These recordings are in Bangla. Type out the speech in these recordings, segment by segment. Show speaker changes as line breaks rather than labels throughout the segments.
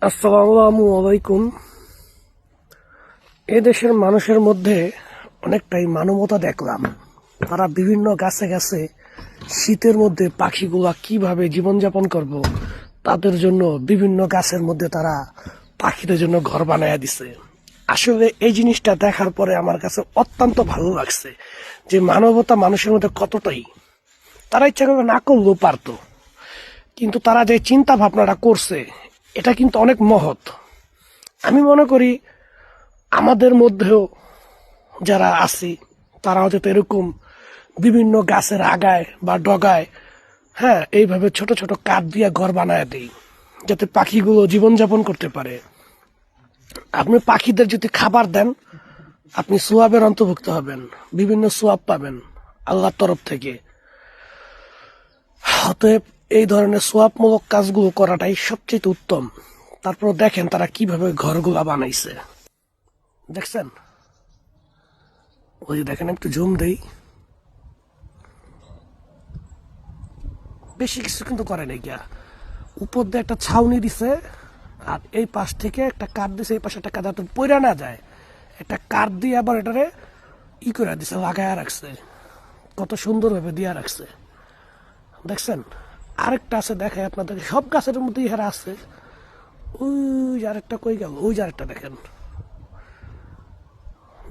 আসসালামু আলাইকুম। এ দেশের মানুষের মধ্যে অনেকটাই মানবতা দেখলাম। তারা বিভিন্ন গাছে গাছে শীতের মধ্যে পাখিগুলা কিভাবে জীবনযাপন করব তাদের জন্য বিভিন্ন গাছের মধ্যে তারা পাখিদের জন্য ঘর বানায় দিছে। আসলে এই জিনিসটা দেখার পরে আমার কাছে অত্যন্ত ভালো লাগছে যে মানবতা মানুষের মধ্যে কতটাই। তারা ইচ্ছা করে না করলেও পারতো, কিন্তু তারা যে চিন্তা ভাবনাটা করছে এটা কিন্তু অনেক মহৎ। আমি মনে করি আমাদের মধ্যেও যারা আছি তারা হয়তো এরকম বিভিন্ন গাছের আগায় বা ডগায় এইভাবে ছোট ছোট কাঠ দিয়ে ঘর বানায় দেই, যাতে পাখিগুলো জীবনযাপন করতে পারে। আপনি পাখিদের যদি খাবার দেন, আপনি সোয়াবের অন্তর্ভুক্ত হবেন, বিভিন্ন সোয়াব পাবেন আল্লাহর তরফ থেকে। অতএব এই ধরনের সোয়াবমূলক কাজগুলো করাটাই সবচেয়ে উত্তম। তারপর দেখেন তারা কিভাবে ঘরগুলা বানাইছে, দেখছেন? ওই যে দেখেন, একটু জুম দেই, বেশি কিছু কিন্তু করে নাই গিয়া। উপর দিয়ে একটা ছাউনি দিছে, আর এই পাশ থেকে একটা কাঠ দিছে, এই পাশে একটা কাঠ যাতে পইরা না যায়, একটা কাঠ দিয়ে আবার এটারে করে দিছে, লাগায়া রাখছে, কত সুন্দরভাবে দিয়া রাখছে, দেখছেন? আরেকটা আছে, দেখায় আপনাদেরকে, সব গাছের মধ্যে ইহারা আছে। ওই যে আরেকটা কই গেল, ওই যে আরেকটা দেখেন,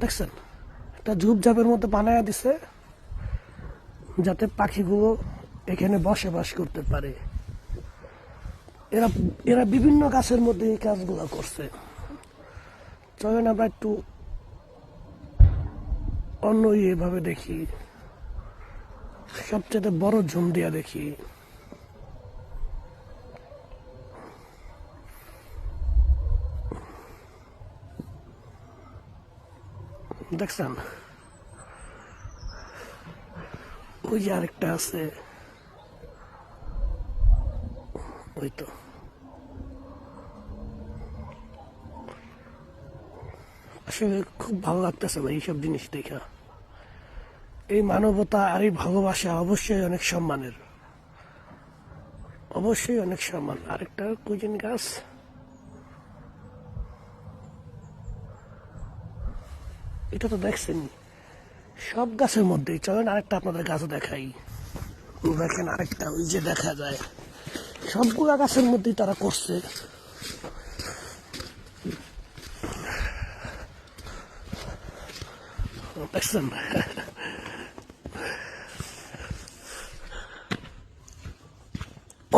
দেখছেন? একটা ঝুপঝাপের মধ্যে বানায়া দিছে যাতে পাখিগুলো এখানে বসবাস করতে পারে। এরা এরা বিভিন্ন গাছের মধ্যে এই কাজগুলো করছে। চলেন আমরা একটু অন্য এভাবে দেখি, সবচেয়ে বড় ঝুম দিয়া দেখি। দেখছেন? ওই যে আরেকটা আছে, ওই তো। আসলে খুব ভালো লাগতেছে ভাই এইসব জিনিস দেখা। এই মানবতা আর এই ভালোবাসা অবশ্যই অনেক সম্মানের, অবশ্যই অনেক সম্মান। আরেকটা কুইজিন গাছ, এটা তো দেখছেন সব গাছের মধ্যেই। চলেন আরেকটা আপনাদের গাছ দেখাই, দেখেন আরেকটা, ওই যে দেখা যায় সবগুলা গাছের মধ্যেই তারা করছে। দেখছেন?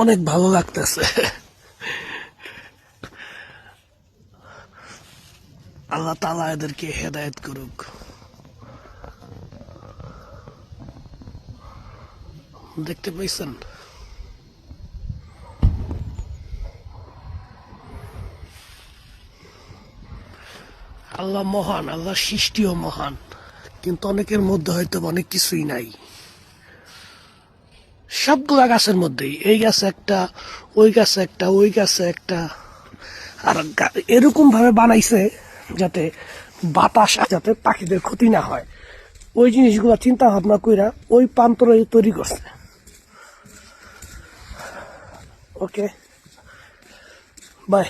অনেক ভালো লাগতেছে। আল্লাহ তাআলা এদেরকে হেদায়েত করুক। দেখতে পাইছেন? আল্লাহ মহান, আল্লাহ সৃষ্টিও মহান, কিন্তু অনেকের মধ্যে হয়তো অনেক কিছুই নাই। সবগুলা গাছের মধ্যেই, এই গাছে একটা, ওই গাছে একটা, ওই গাছে একটা, আর এরকম ভাবে বানাইছে যাতে বাতাস, যাতে পাখিদের ক্ষতি না হয়, ওই জিনিসগুলো চিন্তা ভাবনা কইরা ওই প্রান্তরে তৈরি করছে। ওকে, বাই।